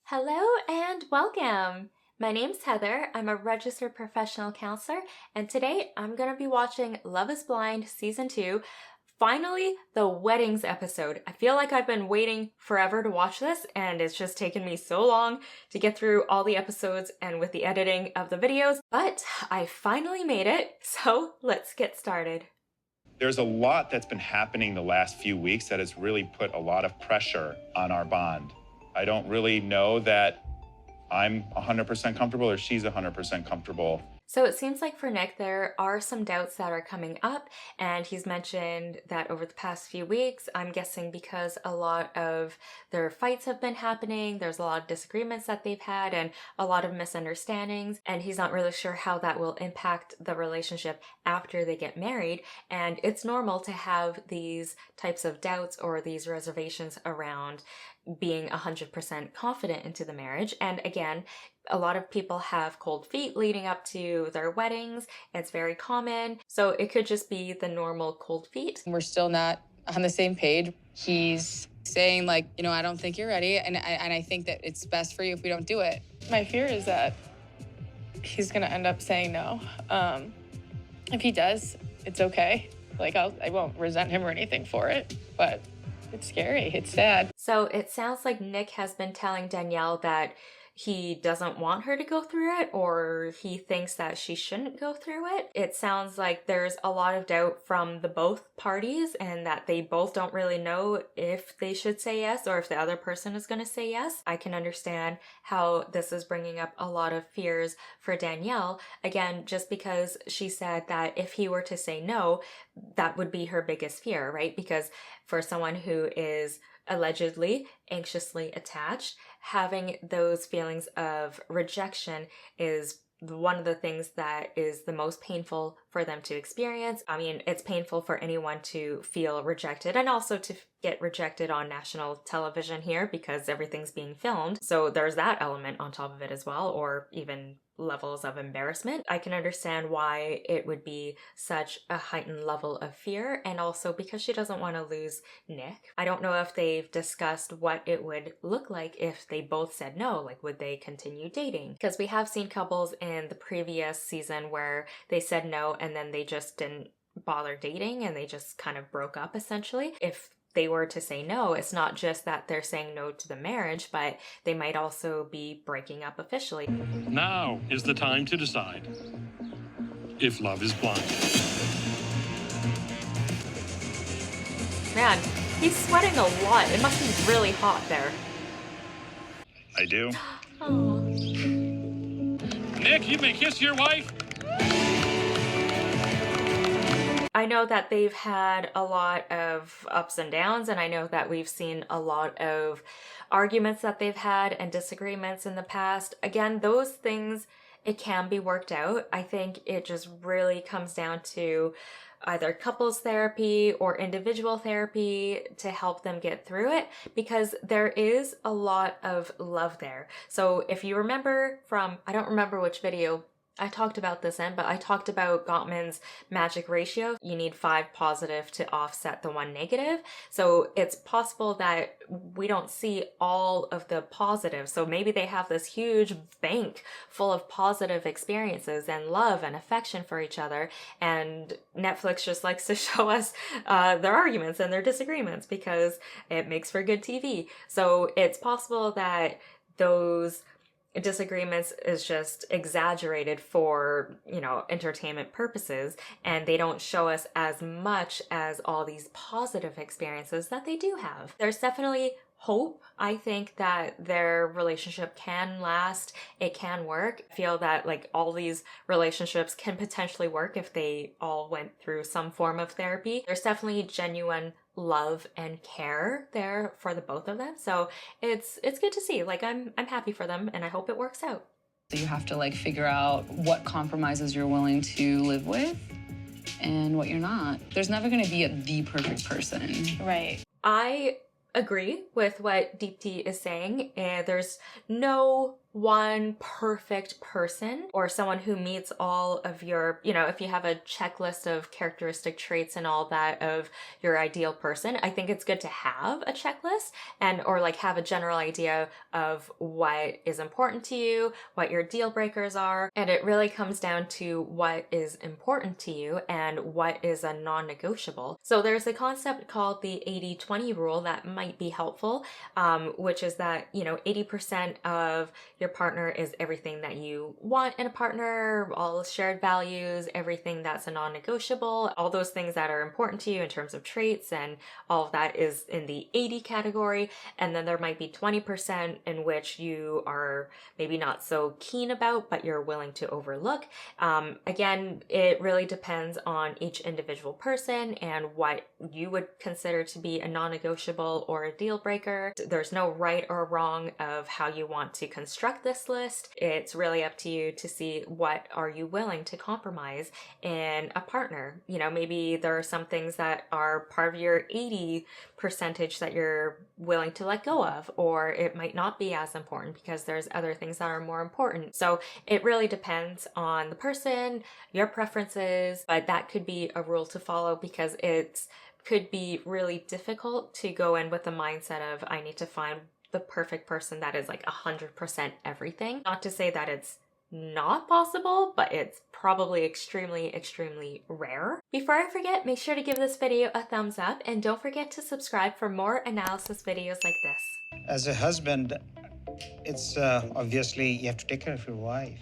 Hello and welcome. My name's Heather. I'm a registered professional counselor, and today I'm going to be watching Love is Blind Season 2. Finally, the weddings episode. I feel like I've been waiting forever to watch this, and it's just taken me so long to get through all the episodes and with the editing of the videos, but I finally made it, so let's get started. There's a lot that's been happening the last few weeks that has really put a lot of pressure on our bond. I don't really know that I'm 100% comfortable or she's 100% comfortable. So it seems like for Nick, there are some doubts that are coming up, and he's mentioned that over the past few weeks, I'm guessing because a lot of their fights have been happening, there's a lot of disagreements that they've had and a lot of misunderstandings, and he's not really sure how that will impact the relationship after they get married. And it's normal to have these types of doubts or these reservations around being 100% confident into the marriage. And again, a lot of people have cold feet leading up to their weddings. It's very common. So it could just be the normal cold feet. We're still not on the same page. He's saying like, I don't think you're ready. And I think that it's best for you if we don't do it. My fear is that he's gonna end up saying no. If he does, it's okay. Like I won't resent him or anything for it, but it's scary, it's sad. So it sounds like Nick has been telling Danielle that he doesn't want her to go through it, or he thinks that she shouldn't go through it. It sounds like there's a lot of doubt from the both parties and that they both don't really know if they should say yes or if the other person is going to say yes. I can understand how this is bringing up a lot of fears for Danielle. Again, just because she said that if he were to say no, that would be her biggest fear, right? Because for someone who is allegedly anxiously attached, having those feelings of rejection is one of the things that is the most painful for them to experience. I mean, it's painful for anyone to feel rejected and also to get rejected on national television here because everything's being filmed. So there's that element on top of it as well, or even levels of embarrassment. I can understand why it would be such a heightened level of fear, and also because she doesn't want to lose Nick. I don't know if they've discussed what it would look like if they both said no. Like, would they continue dating? Because we have seen couples in the previous season where they said no and then they just didn't bother dating and they just kind of broke up essentially. If they were to say no, it's not just that they're saying no to the marriage, but they might also be breaking up officially. Now is the time to decide if love is blind. Man, he's sweating a lot. It must be really hot there. I do. Oh. Nick, you may kiss your wife. I know that they've had a lot of ups and downs, and I know that we've seen a lot of arguments that they've had and disagreements in the past. Again, those things, it can be worked out. I think it just really comes down to either couples therapy or individual therapy to help them get through it, because there is a lot of love there. So if you remember from, I don't remember which video I talked about this in, but I talked about Gottman's magic ratio. You need 5 positive to offset the 1 negative. So it's possible that we don't see all of the positives. So maybe they have this huge bank full of positive experiences and love and affection for each other. And Netflix just likes to show us their arguments and their disagreements because it makes for good TV. So it's possible that those disagreements is just exaggerated for, entertainment purposes, and they don't show us as much as all these positive experiences that they do have. There's definitely hope. I think that their relationship can last. It can work. I feel that all these relationships can potentially work if they all went through some form of therapy. There's definitely genuine love and care there for the both of them. So it's good to see. I'm happy for them, and I hope it works out. So you have to figure out what compromises you're willing to live with and what you're not. There's never going to be the perfect person. Right. I agree with what Deepti is saying. There's no one perfect person or someone who meets all of your, if you have a checklist of characteristic traits and all that of your ideal person, I think it's good to have a checklist or like have a general idea of what is important to you, what your deal breakers are. And it really comes down to what is important to you and what is a non-negotiable. So there's a concept called the 80-20 rule that might be helpful, which is that, 80% of your partner is everything that you want in a partner, all shared values, everything that's a non-negotiable, all those things that are important to you in terms of traits, and all of that is in the 80 category. And then there might be 20% in which you are maybe not so keen about, but you're willing to overlook. Again, it really depends on each individual person and what you would consider to be a non-negotiable or a deal breaker. There's no right or wrong of how you want to construct this list. It's really up to you to see what are you willing to compromise in a partner. Maybe there are some things that are part of your 80 percentage that you're willing to let go of, or it might not be as important because there's other things that are more important. So it really depends on the person, your preferences, but that could be a rule to follow because it's could be really difficult to go in with the mindset of I need to find the perfect person that is like 100% everything. Not to say that it's not possible, but it's probably extremely, extremely rare. Before I forget, make sure to give this video a thumbs up and don't forget to subscribe for more analysis videos like this. As a husband, it's obviously you have to take care of your wife.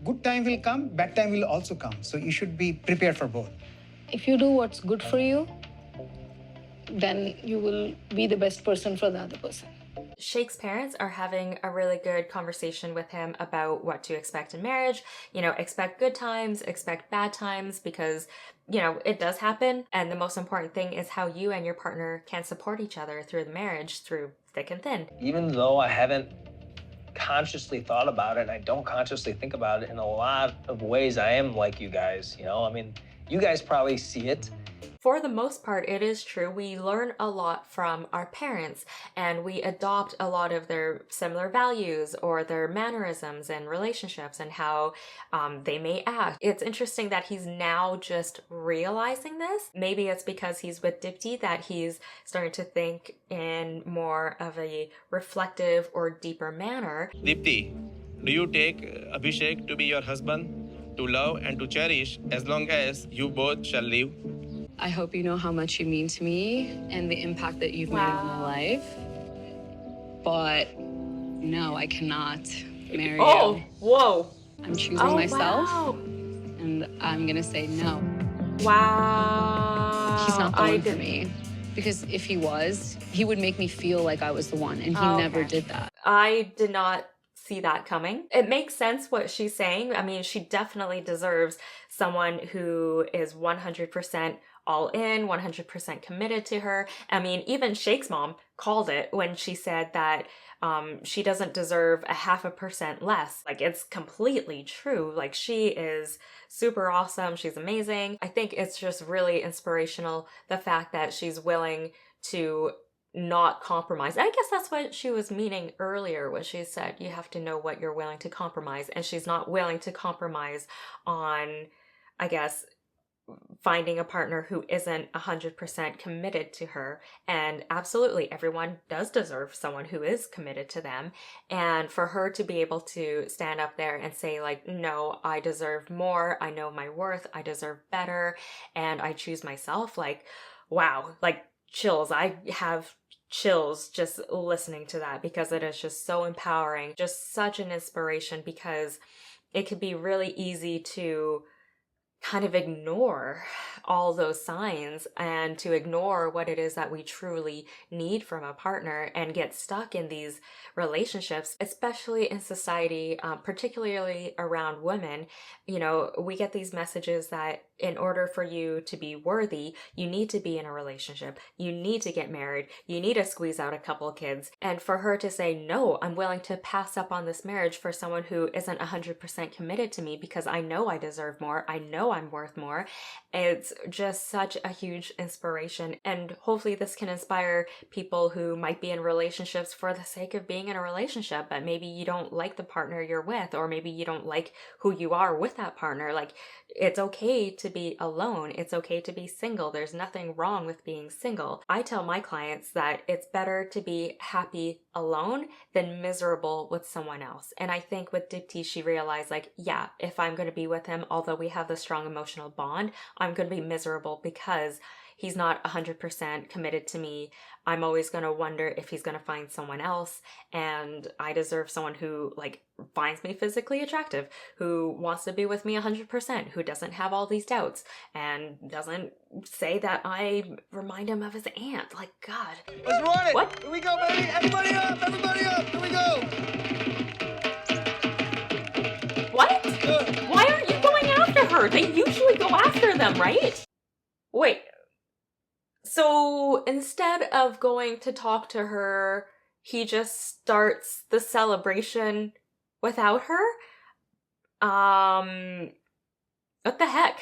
Good time will come, bad time will also come. So you should be prepared for both. If you do what's good for you, then you will be the best person for the other person. Shake's parents are having a really good conversation with him about what to expect in marriage. Expect good times, expect bad times, because, it does happen. And the most important thing is how you and your partner can support each other through the marriage, through thick and thin. Even though I haven't consciously thought about it, and I don't consciously think about it in a lot of ways, I am like you guys, you guys probably see it. For the most part, it is true. We learn a lot from our parents and we adopt a lot of their similar values or their mannerisms and relationships and how they may act. It's interesting that he's now just realizing this. Maybe it's because he's with Deepti that he's starting to think in more of a reflective or deeper manner. Deepti, do you take Abhishek to be your husband, to love and to cherish as long as you both shall live? I hope you know how much you mean to me and the impact that you've made on my life. But no, I cannot marry you. Whoa. I'm choosing myself, wow. and I'm gonna say no. Wow. He's not the one for me. Because if he was, he would make me feel like I was the one, and he never did that. I did not see that coming. It makes sense what she's saying. I mean, she definitely deserves someone who is 100% all in, 100% committed to her. I mean, even Shake's mom called it when she said that she doesn't deserve 0.5% less. Like, it's completely true. Like, she is super awesome. She's amazing. I think it's just really inspirational, the fact that she's willing to not compromise. I guess that's what she was meaning earlier when she said you have to know what you're willing to compromise, and she's not willing to compromise on, I guess, finding a partner who isn't 100% committed to her. And absolutely, everyone does deserve someone who is committed to them. And for her to be able to stand up there and say, like, no, I deserve more, I know my worth, I deserve better, and I choose myself, like, wow, like chills. I have chills just listening to that, because it is just so empowering, just such an inspiration, because it can be really easy to kind of ignore all those signs and to ignore what it is that we truly need from a partner and get stuck in these relationships, especially in society, particularly around women. We get these messages that in order for you to be worthy, you need to be in a relationship. You need to get married. You need to squeeze out a couple kids. And for her to say, no, I'm willing to pass up on this marriage for someone who isn't 100% committed to me because I know I deserve more. I know I'm worth more. It's just such a huge inspiration. And hopefully this can inspire people who might be in relationships for the sake of being in a relationship, but maybe you don't like the partner you're with, or maybe you don't like who you are with that partner. Like, it's okay to be alone. It's okay to be single. There's nothing wrong with being single. I tell my clients that it's better to be happy alone than miserable with someone else. And I think with Deepti, she realized, like, yeah, if I'm going to be with him, although we have this strong emotional bond, I'm going to be miserable because he's not 100% committed to me. I'm always going to wonder if he's going to find someone else. And I deserve someone who, like, finds me physically attractive, who wants to be with me 100%, who doesn't have all these doubts and doesn't say that I remind him of his aunt. Like, God. Let's run it. What? Here we go, baby. Everybody up. Everybody up. Here we go. What? Why aren't you going after her? They usually go after them, right? Wait. So instead of going to talk to her, he just starts the celebration without her? What the heck?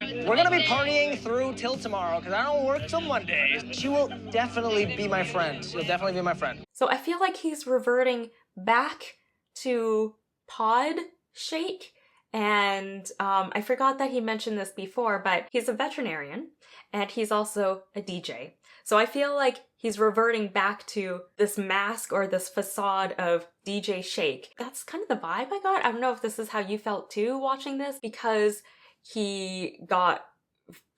We're gonna be partying through till tomorrow because I don't work till Monday. She will definitely be my friend. She'll definitely be my friend. So I feel like he's reverting back to pod shake. And I forgot that he mentioned this before, but he's a veterinarian and he's also a DJ. So I feel like he's reverting back to this mask or this facade of DJ Shake. That's kind of the vibe I got. I don't know if this is how you felt too watching this, because he got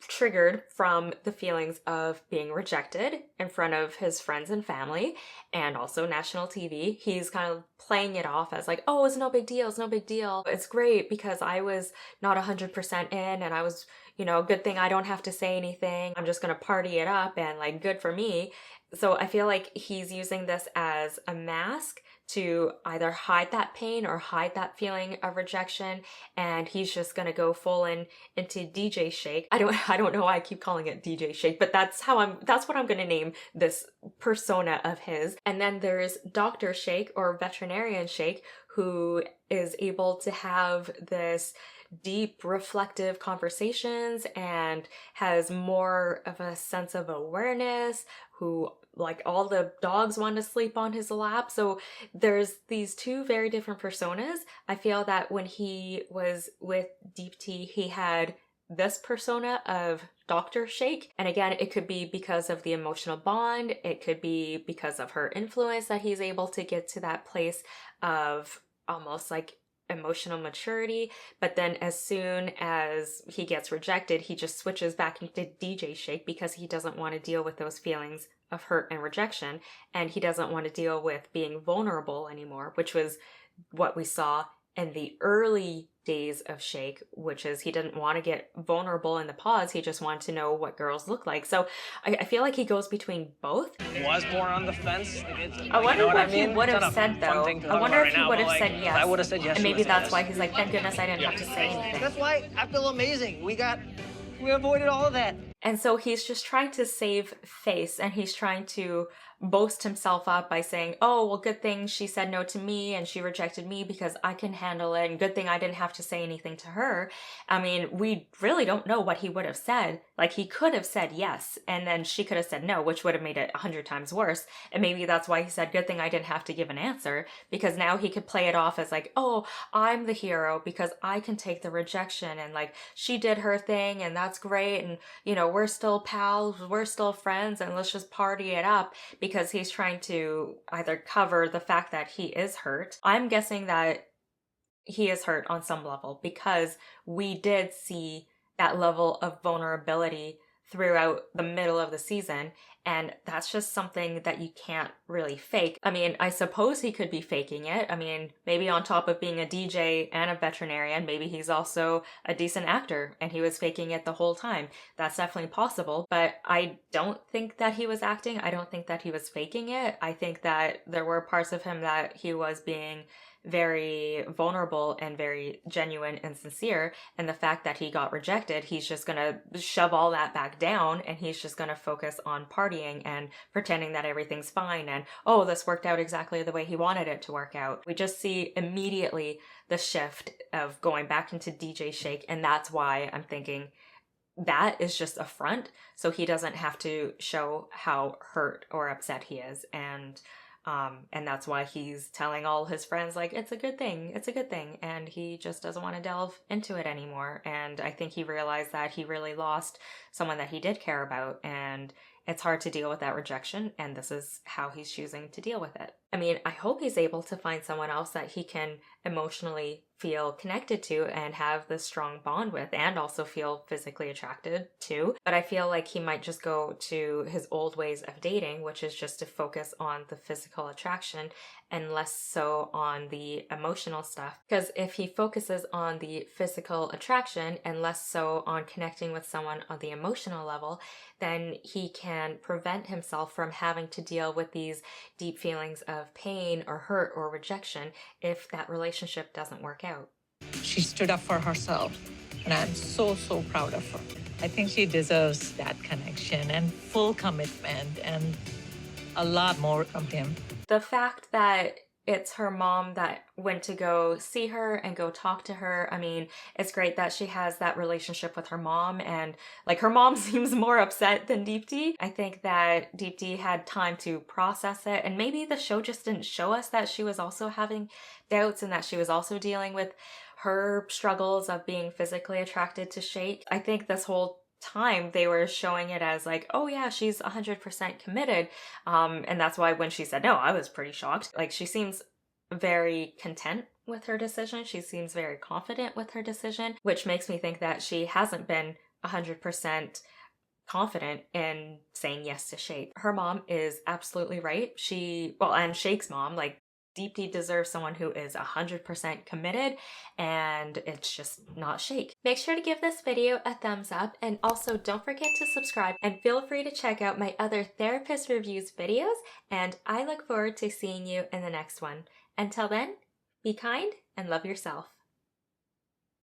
triggered from the feelings of being rejected in front of his friends and family and also national TV. He's kind of playing it off as like, oh, it's no big deal. It's no big deal. It's great because I was not 100% in and I was, good thing I don't have to say anything. I'm just going to party it up and like, good for me. So I feel like he's using this as a mask to either hide that pain or hide that feeling of rejection, and he's just gonna go full into DJ Shake. I don't know why I keep calling it DJ Shake, but that's what I'm gonna name this persona of his. And then there's Dr. Shake or Veterinarian Shake, who is able to have this deep reflective conversations and has more of a sense of awareness, who like all the dogs want to sleep on his lap. So there's these two very different personas. I feel that when he was with Deepti, he had this persona of Dr. Shake. And again, it could be because of the emotional bond. It could be because of her influence that he's able to get to that place of almost like emotional maturity. But then as soon as he gets rejected, he just switches back into DJ Shake because he doesn't want to deal with those feelings of hurt and rejection, and he doesn't want to deal with being vulnerable anymore, which was what we saw in the early days of Shake, which is he didn't want to get vulnerable in the pods. He just wanted to know what girls look like. So I feel like he goes between both. Was more on the fence. I wonder what he would have said, though. I wonder if he would have said yes. I would have said yes. And maybe that's why he's like, thank goodness I didn't have to say anything. That's why I feel amazing. We avoided all of that. And so he's just trying to save face, and he's trying to boast himself up by saying, oh, well, good thing she said no to me and she rejected me because I can handle it, and good thing I didn't have to say anything to her. I mean, we really don't know what he would have said. Like, he could have said yes, and then she could have said no, which would have made it 100 times worse. And maybe that's why he said, good thing I didn't have to give an answer, because now he could play it off as like, oh, I'm the hero because I can take the rejection, and like, she did her thing and that's great, and we're still pals, we're still friends, and let's just party it up, because he's trying to either cover the fact that he is hurt. I'm guessing that he is hurt on some level, because we did see that level of vulnerability throughout the middle of the season, And that's just something that you can't really fake. I mean, I suppose he could be faking it. I mean, maybe on top of being a DJ and a veterinarian, maybe he's also a decent actor and he was faking it the whole time. That's definitely possible, but I don't think that he was acting. I don't think that he was faking it. I think that there were parts of him that he was being very vulnerable and very genuine and sincere. And the fact that he got rejected, he's just gonna shove all that back down and he's just gonna focus on partying and pretending that everything's fine and, oh, this worked out exactly the way he wanted it to work out. We just see immediately the shift of going back into DJ Shake, and that's why I'm thinking that is just a front, so he doesn't have to show how hurt or upset he is. And that's why he's telling all his friends, like, it's a good thing, and he just doesn't want to delve into it anymore. And I think he realized that he really lost someone that he did care about, and it's hard to deal with that rejection, and this is how he's choosing to deal with it. I mean, I hope he's able to find someone else that he can emotionally feel connected to and have this strong bond with, and also feel physically attracted to. But I feel like he might just go to his old ways of dating, which is just to focus on the physical attraction and less so on the emotional stuff. Because if he focuses on the physical attraction and less so on connecting with someone on the emotional level, then he can prevent himself from having to deal with these deep feelings of pain or hurt or rejection if that relationship doesn't work out. She stood up for herself, and I'm so, so proud of her. I think she deserves that connection and full commitment and a lot more from him. The fact that it's her mom that went to go see her and go talk to her. I mean, it's great that she has that relationship with her mom, and like her mom seems more upset than Deepti. I think that Deepti had time to process it, and maybe the show just didn't show us that she was also having doubts and that she was also dealing with her struggles of being physically attracted to Shake. I think this whole time they were showing it as like, oh yeah, she's 100% committed, and that's why when she said no, I was pretty shocked. Like, she seems very content with her decision, she seems very confident with her decision, which makes me think that she hasn't been 100% confident in saying yes to Shake. Her mom is absolutely right. And Shake's mom, like, Deepti deserves someone who is 100% committed, and it's just not Shake. Make sure to give this video a thumbs up, and also don't forget to subscribe, and feel free to check out my other therapist reviews videos, and I look forward to seeing you in the next one. Until then, be kind and love yourself.